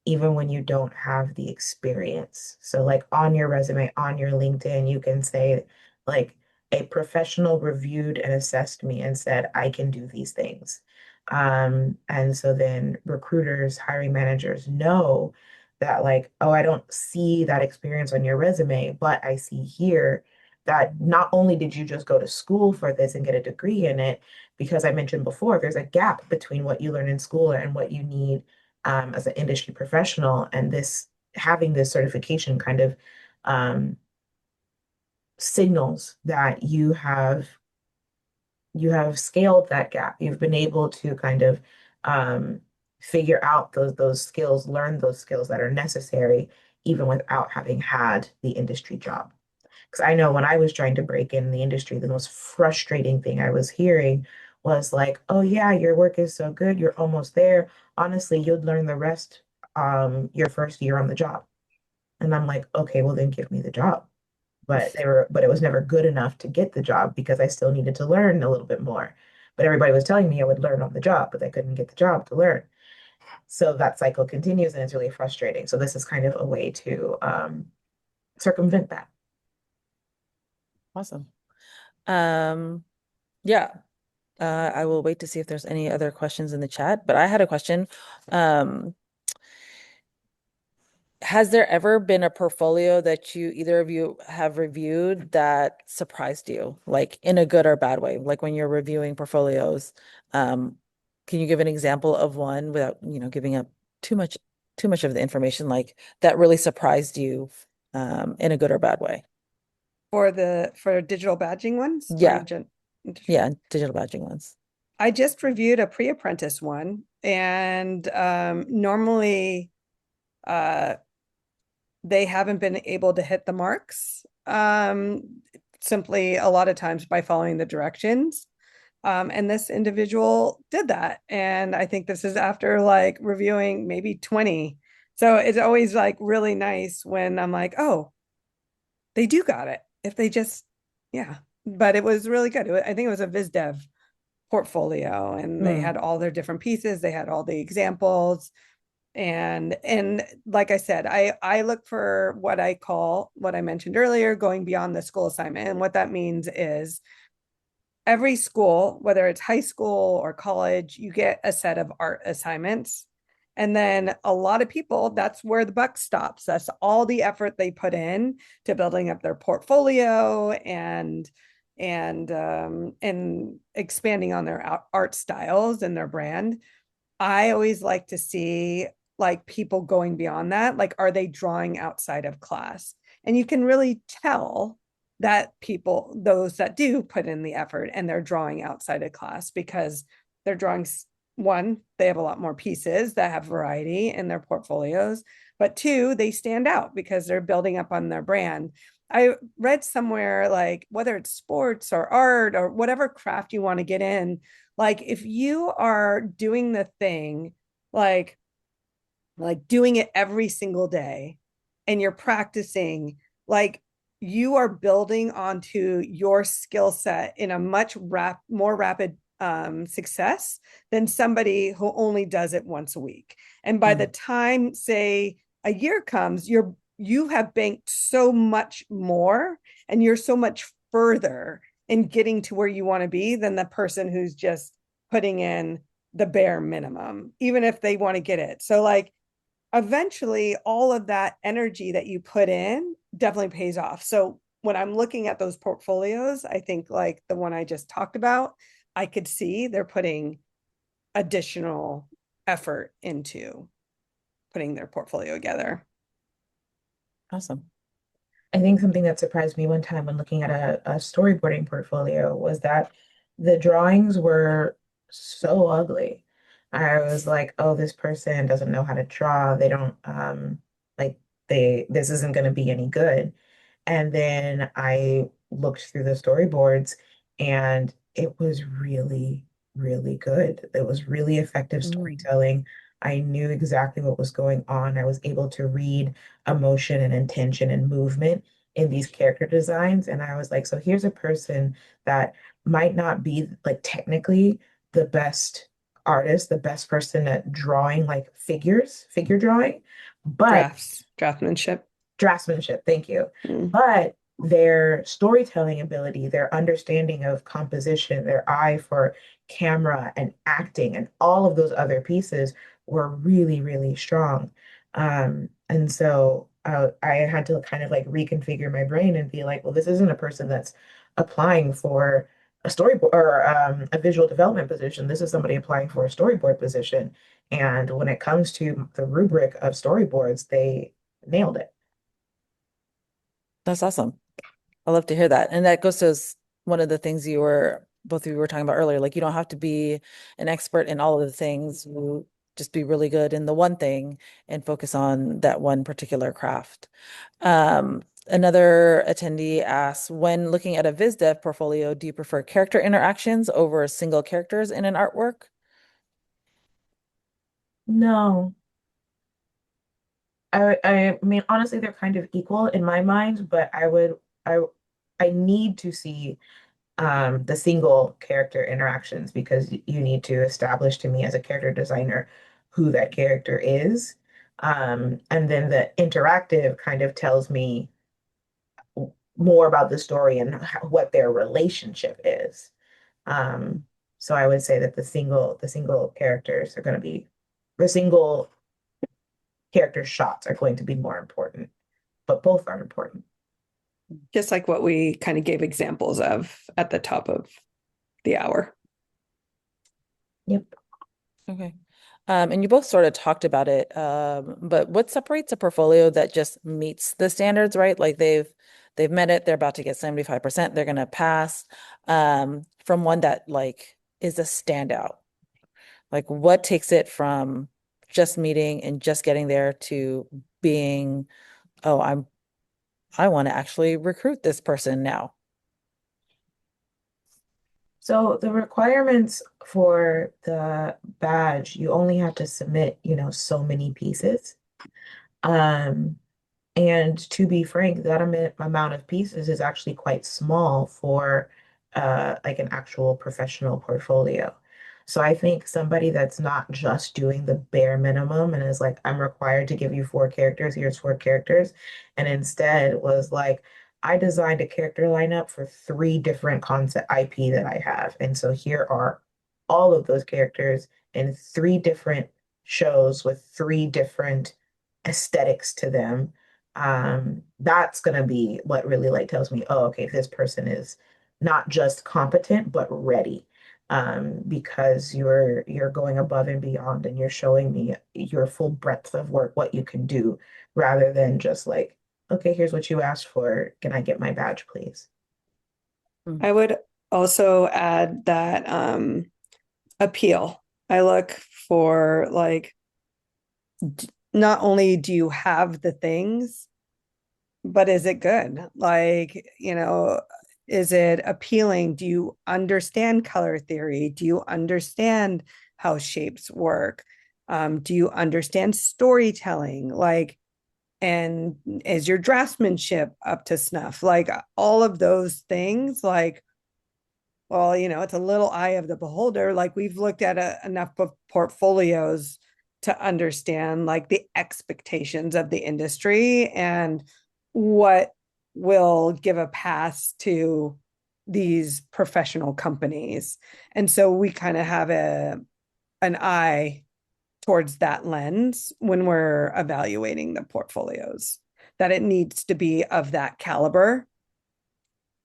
even when you don't have the experience. So, like on your resume, on your LinkedIn, you can say, like, a professional reviewed and assessed me and said, I can do these things. And so then recruiters, hiring managers know that, like, oh, I don't see that experience on your resume, but I see here that not only did you just go to school for this and get a degree in it, because I mentioned before, there's a gap between what you learn in school and what you need as an industry professional. And this having this certification kind of um, signals that you have scaled that gap. You've been able to kind of um, figure out those skills, learn those skills that are necessary, even without having had the industry job. Because I know when I was trying to break in the industry, the most frustrating thing I was hearing was like, "Oh yeah, your work is so good, you're almost there. Honestly, you'd learn the rest your first year on the job." And I'm like, "Okay, well then give me the job." But it was never good enough to get the job because I still needed to learn a little bit more. But everybody was telling me I would learn on the job, but I couldn't get the job to learn. So that cycle continues and it's really frustrating. So this is kind of a way to circumvent that. Awesome. Um, yeah. I will wait to see if there's any other questions in the chat, but I had a question. Um, has there ever been a portfolio that you either of you have reviewed that surprised you, like in a good or bad way? Like when you're reviewing portfolios, um, can you give an example of one without, giving up too much too much of the information, like that really surprised you, in a good or bad way? For digital badging ones or Yeah, gen yeah, digital badging ones. I just reviewed a pre-apprentice one, and normally uh, they haven't been able to hit the marks, simply a lot of times by following the directions. And this individual did that. And I think this is after like reviewing maybe 20. So it's always like really nice when I'm like, oh, they do got it. If they just, yeah. But it was really good. I think it was a Viz Dev portfolio, and they Hmm. had all their different pieces. They had all the examples. And like I said, I look for what I call, what I mentioned earlier, going beyond the school assignment. And what that means is every school, whether it's high school or college, you get a set of art assignments. And then a lot of people, that's where the buck stops. That's all the effort they put in to building up their portfolio and expanding on their art styles and their brand. I always like to see like people going beyond that. Like, are they drawing outside of class? And you can really tell that people, those that do put in the effort and they're drawing outside of class because they're drawing, one, they have a lot more pieces that have variety in their portfolios, but two, they stand out because they're building up on their brand. I read somewhere like whether it's sports or art or whatever craft you want to get in, like if you are doing the thing like doing it every single day and you're practicing, like you are building onto your skill set in a much more rapid success than somebody who only does it once a week. And by the Hmm. time, say, a year comes, you have banked so much more and you're so much further in getting to where you want to be than the person who's just putting in the bare minimum, even if they want to get it. So like eventually all of that energy that you put in definitely pays off. So when I'm looking at those portfolios, I think like the one I just talked about, I could see they're putting additional effort into putting their portfolio together. Awesome. I think something that surprised me one time when looking at a storyboarding portfolio was that the drawings were so ugly. I was like, oh, this person doesn't know how to draw. They don't like this isn't going to be any good. And then I looked through the storyboards and it was really, really good. It was really effective Mm. storytelling. I knew exactly what was going on. I was able to read emotion and intention and movement in these character designs. And I was like, so here's a person that might not be like technically the best artist, the best person at drawing like figure drawing, but Draftsmanship. draftsmanship, thank you. Mm. But their storytelling ability, their understanding of composition, their eye for camera and acting, and all of those other pieces were really, really strong. And so I had to kind of like reconfigure my brain and be like, well, this isn't a person that's applying for a storyboard or a visual development position. This is somebody applying for a storyboard position. And when it comes to the rubric of storyboards, they nailed it. That's awesome. I love to hear that. And that goes to one of the things you were both of you were talking about earlier. Like you don't have to be an expert in all of the things. You just be really good in the one thing and focus on that one particular craft. Another attendee asks, when looking at a viz dev portfolio, do you prefer character interactions over single characters in an artwork? No. I mean, honestly, they're kind of equal in my mind, but I I need to see the single character interactions because you need to establish to me as a character designer who that character is. And then the interactive kind of tells me more about the story and what their relationship is. Um, so I would say that the single characters are going to be the single character shots are going to be more important, but both are important. Just like what we kind of gave examples of at the top of the hour. Yep. Okay. And you both sort of talked about it, but what separates a portfolio that just meets the standards, right? Like they've met it, they're about to get 75%, they're gonna pass, from one that like is a standout. Like what takes it from just meeting and just getting there to being, oh, I want to actually recruit this person now. So the requirements for the badge, you only have to submit, so many pieces. Um, And to be frank, that amount of pieces is actually quite small for like an actual professional portfolio. So I think somebody that's not just doing the bare minimum and is like, I'm required to give you four characters, here's four characters, and instead was like, I designed a character lineup for three different concept IP that I have. And so here are all of those characters in three different shows with three different aesthetics to them. That's gonna be what really like tells me, oh, okay, this person is not just competent but ready. Because you're going above and beyond and you're showing me your full breadth of work, what you can do, rather than just like, okay, here's what you asked for. Can I get my badge, please? Mm. I would also add that appeal. I look for like not only do you have the things, but is it good? Like, is it appealing? Do you understand color theory? Do you understand how shapes work? Do you understand storytelling? Like, and is your draftsmanship up to snuff? Like all of those things, like, well, it's a little eye of the beholder. Like we've looked at enough of portfolios to understand like the expectations of the industry and what will give a pass to these professional companies. And so we kind of have an eye towards that lens when we're evaluating the portfolios, that it needs to be of that caliber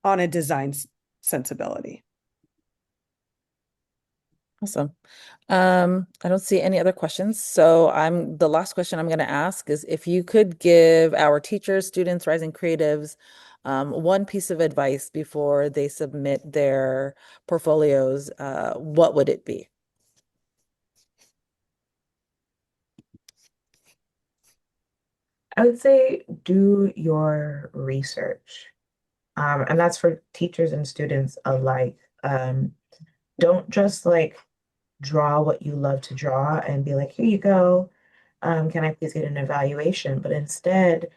on a design sensibility. Awesome. I don't see any other questions. So the last question I'm going to ask is if you could give our teachers, students, rising creatives, one piece of advice before they submit their portfolios, what would it be? I would say do your research. And that's for teachers and students alike. Don't just like draw what you love to draw and be like, here you go. Can I please get an evaluation? But instead,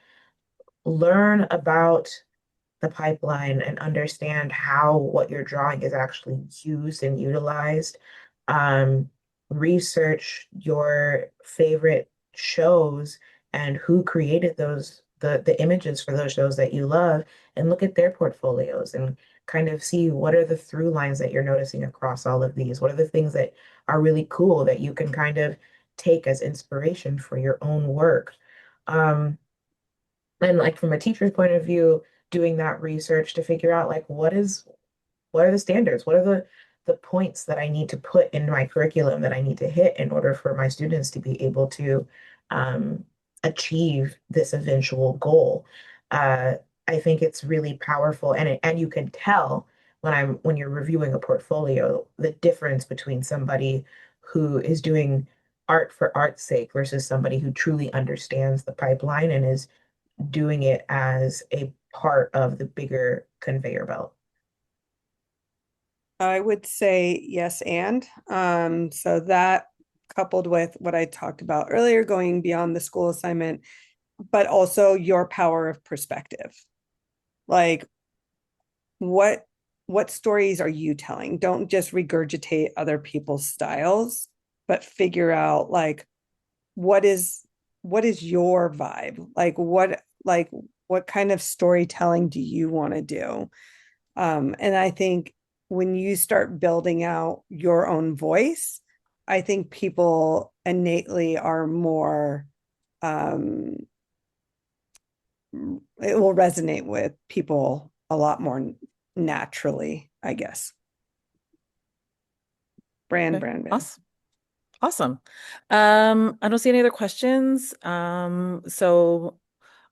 learn about the pipeline and understand how what you're drawing is actually used and utilized. Um, Research your favorite shows and who created the images for those shows that you love and look at their portfolios and kind of see what are the through lines that you're noticing across all of these. What are the things that are really cool that you can kind of take as inspiration for your own work. Um, and like from a teacher's point of view, doing that research to figure out like what are the standards? What are the points that I need to put in my curriculum that I need to hit in order for my students to be able to um, achieve this eventual goal? Uh, I think it's really powerful, and you can tell when you're reviewing a portfolio the difference between somebody who is doing art for art's sake versus somebody who truly understands the pipeline and is doing it as a part of the bigger conveyor belt. I would say yes, and so that coupled with what I talked about earlier, going beyond the school assignment, but also your power of perspective. Like what what stories are you telling? Don't just regurgitate other people's styles, but figure out like what is what is your vibe? Like what kind of storytelling do you want to do? And I think when you start building out your own voice, I think people innately are more, um, it will resonate with people a lot more naturally, I guess. Okay. Brand. Awesome. Awesome. I don't see any other questions. So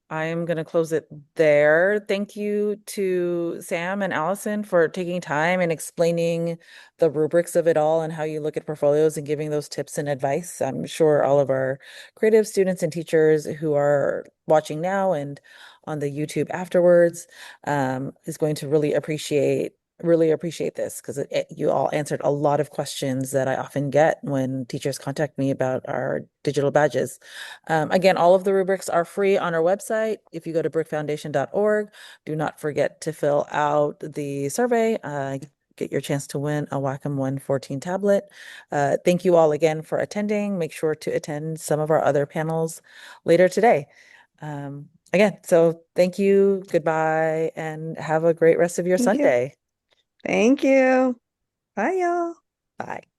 I am going to close it there. Thank you to Sam and Allison for taking time and explaining the rubrics of it all and how you look at portfolios and giving those tips and advice. I'm sure all of our creative students and teachers who are watching now and on the YouTube afterwards is going to really appreciate this because you all answered a lot of questions that I often get when teachers contact me about our digital badges. Again, all of the rubrics are free on our website. If you go to brickfoundation.org, do not forget to fill out the survey. Get your chance to win a Wacom 114 tablet. Thank you all again for attending. Make sure to attend some of our other panels later today. Again, so thank you, goodbye, and have a great rest of your Thank you. Sunday. Thank you. Bye, y'all. Bye.